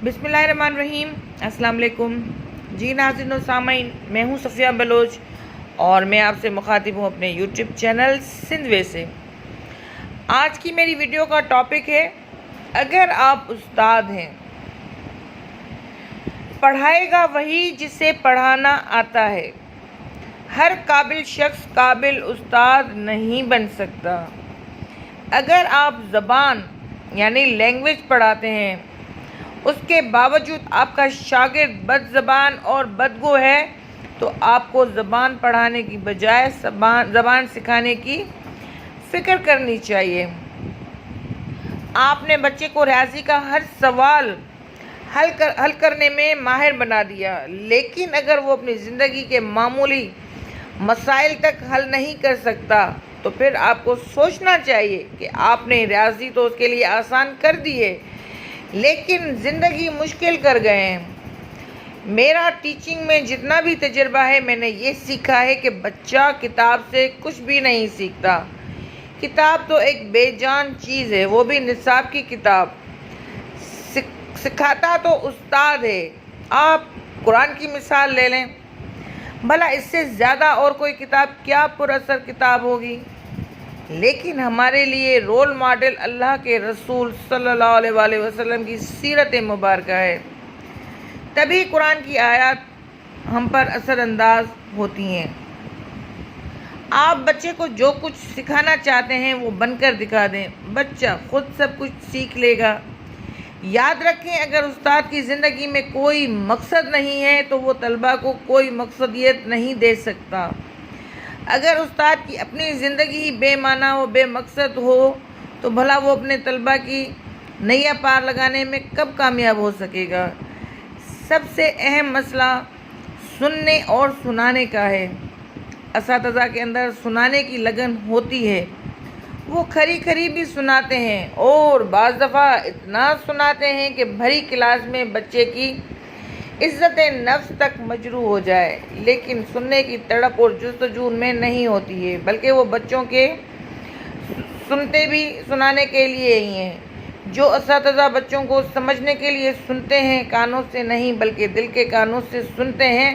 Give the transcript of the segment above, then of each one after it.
بسم اللہ الرحمن الرحیم۔ السلام علیکم جی ناظرین و سامعین، میں ہوں صفیہ بلوچ اور میں آپ سے مخاطب ہوں اپنے یوٹیوب چینل سندھ وے سے۔ آج کی میری ویڈیو کا ٹاپک ہے، اگر آپ استاد ہیں، پڑھائے گا وہی جسے پڑھانا آتا ہے۔ ہر قابل شخص قابل استاد نہیں بن سکتا۔ اگر آپ زبان یعنی لینگویج پڑھاتے ہیں، اس کے باوجود آپ کا شاگرد بد زبان اور بدگو ہے، تو آپ کو زبان پڑھانے کی بجائے زبان سکھانے کی فکر کرنی چاہیے۔ آپ نے بچے کو ریاضی کا ہر سوال حل کرنے میں ماہر بنا دیا، لیکن اگر وہ اپنی زندگی کے معمولی مسائل تک حل نہیں کر سکتا، تو پھر آپ کو سوچنا چاہیے کہ آپ نے ریاضی تو اس کے لیے آسان کر دی ہے، لیکن زندگی مشکل کر گئے ہیں۔ میرا ٹیچنگ میں جتنا بھی تجربہ ہے، میں نے یہ سیکھا ہے کہ بچہ کتاب سے کچھ بھی نہیں سیکھتا۔ کتاب تو ایک بے جان چیز ہے، وہ بھی نصاب کی کتاب۔ سکھاتا تو استاد ہے۔ آپ قرآن کی مثال لے لیں، بھلا اس سے زیادہ اور کوئی کتاب کیا پر اثر کتاب ہوگی؟ لیکن ہمارے لیے رول ماڈل اللہ کے رسول صلی اللہ علیہ وآلہ وسلم کی سیرت مبارکہ ہے، تبھی قرآن کی آیات ہم پر اثر انداز ہوتی ہیں۔ آپ بچے کو جو کچھ سکھانا چاہتے ہیں وہ بن کر دکھا دیں، بچہ خود سب کچھ سیکھ لے گا۔ یاد رکھیں، اگر استاد کی زندگی میں کوئی مقصد نہیں ہے تو وہ طلبہ کو کوئی مقصدیت نہیں دے سکتا۔ اگر استاد کی اپنی زندگی بے معنی و بے مقصد ہو تو بھلا وہ اپنے طلبہ کی نیا پار لگانے میں کب کامیاب ہو سکے گا؟ سب سے اہم مسئلہ سننے اور سنانے کا ہے۔ اساتذہ کے اندر سنانے کی لگن ہوتی ہے، وہ کھری کھری بھی سناتے ہیں اور بعض دفعہ اتنا سناتے ہیں کہ بھری کلاس میں بچے کی عزت نفس تک مجروح ہو جائے، لیکن سننے کی تڑپ اور جستجو میں نہیں ہوتی ہے، بلکہ وہ بچوں کے سنتے بھی سنانے کے لیے ہی ہیں۔ جو اساتذہ بچوں کو سمجھنے کے لیے سنتے ہیں، کانوں سے نہیں بلکہ دل کے کانوں سے سنتے ہیں،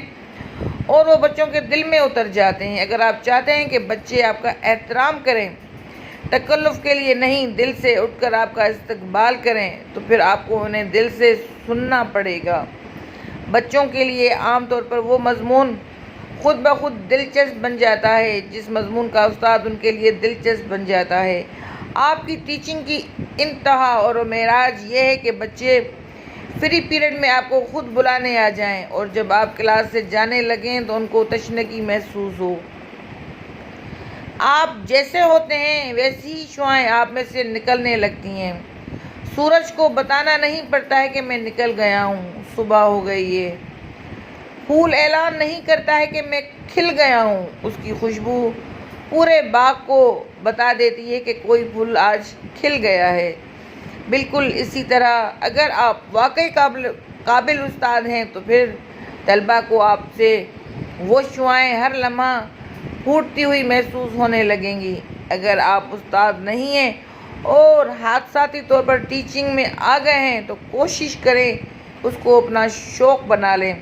اور وہ بچوں کے دل میں اتر جاتے ہیں۔ اگر آپ چاہتے ہیں کہ بچے آپ کا احترام کریں، تکلف کے لیے نہیں دل سے اٹھ کر آپ کا استقبال کریں، تو پھر آپ کو انہیں دل سے سننا پڑے گا۔ بچوں کے لیے عام طور پر وہ مضمون خود بخود دلچسپ بن جاتا ہے جس مضمون کا استاد ان کے لیے دلچسپ بن جاتا ہے۔ آپ کی ٹیچنگ کی انتہا اور معراج یہ ہے کہ بچے فری پیریڈ میں آپ کو خود بلانے آ جائیں، اور جب آپ کلاس سے جانے لگیں تو ان کو تشنگی محسوس ہو۔ آپ جیسے ہوتے ہیں ویسی ہی شعائیں آپ میں سے نکلنے لگتی ہیں۔ سورج کو بتانا نہیں پڑتا ہے کہ میں نکل گیا ہوں، صبح ہو گئی ہے۔ پھول اعلان نہیں کرتا ہے کہ میں کھل گیا ہوں، اس کی خوشبو پورے باغ کو بتا دیتی ہے کہ کوئی پھول آج کھل گیا ہے۔ بالکل اسی طرح اگر آپ واقعی قابل استاد ہیں تو پھر طلبہ کو آپ سے وہ شعائیں ہر لمحہ پھوٹتی ہوئی محسوس ہونے لگیں گی۔ اگر آپ استاد نہیں ہیں اور حادثاتی طور پر ٹیچنگ میں آ گئے ہیں تو کوشش کریں اس کو اپنا شوق بنا لیں۔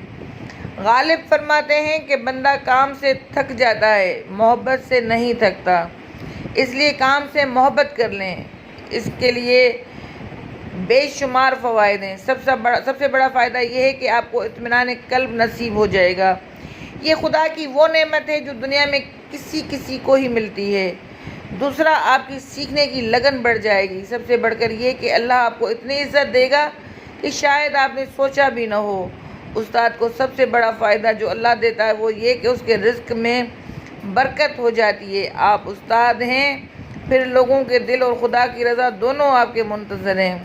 غالب فرماتے ہیں کہ بندہ کام سے تھک جاتا ہے، محبت سے نہیں تھکتا، اس لیے کام سے محبت کر لیں۔ اس کے لیے بے شمار فوائد ہیں۔ سب سے بڑا فائدہ یہ ہے کہ آپ کو اطمینان قلب نصیب ہو جائے گا۔ یہ خدا کی وہ نعمت ہے جو دنیا میں کسی کو ہی ملتی ہے۔ دوسرا، آپ کی سیکھنے کی لگن بڑھ جائے گی۔ سب سے بڑھ کر یہ کہ اللہ آپ کو اتنی عزت دے گا کہ شاید آپ نے سوچا بھی نہ ہو۔ استاد کو سب سے بڑا فائدہ جو اللہ دیتا ہے وہ یہ کہ اس کے رزق میں برکت ہو جاتی ہے۔ آپ استاد ہیں، پھر لوگوں کے دل اور خدا کی رضا دونوں آپ کے منتظر ہیں۔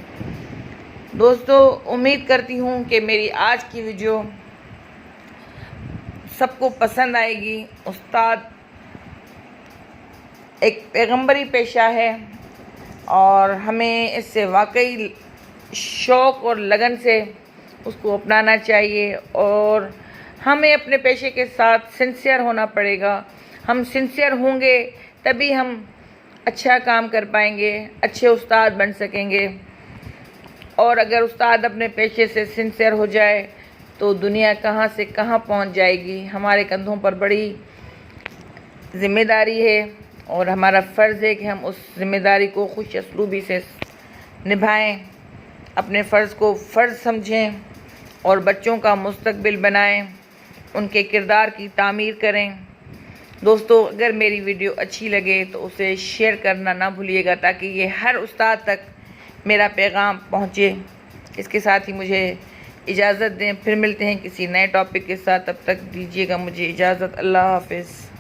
دوستو، امید کرتی ہوں کہ میری آج کی ویڈیو سب کو پسند آئے گی۔ استاد ایک پیغمبری پیشہ ہے اور ہمیں اس سے واقعی شوق اور لگن سے اس کو اپنانا چاہیے، اور ہمیں اپنے پیشے کے ساتھ سنسیئر ہونا پڑے گا۔ ہم سنسیئر ہوں گے تبھی ہم اچھا کام کر پائیں گے، اچھے استاد بن سکیں گے۔ اور اگر استاد اپنے پیشے سے سنسیئر ہو جائے تو دنیا کہاں سے کہاں پہنچ جائے گی۔ ہمارے کندھوں پر بڑی ذمہ داری ہے اور ہمارا فرض ہے کہ ہم اس ذمہ داری کو خوش اسلوبی سے نبھائیں، اپنے فرض کو فرض سمجھیں اور بچوں کا مستقبل بنائیں، ان کے کردار کی تعمیر کریں۔ دوستو، اگر میری ویڈیو اچھی لگے تو اسے شیئر کرنا نہ بھولیے گا تاکہ یہ ہر استاد تک میرا پیغام پہنچے۔ اس کے ساتھ ہی مجھے اجازت دیں، پھر ملتے ہیں کسی نئے ٹاپک کے ساتھ، تب تک دیجیے گا مجھے اجازت۔ اللہ حافظ۔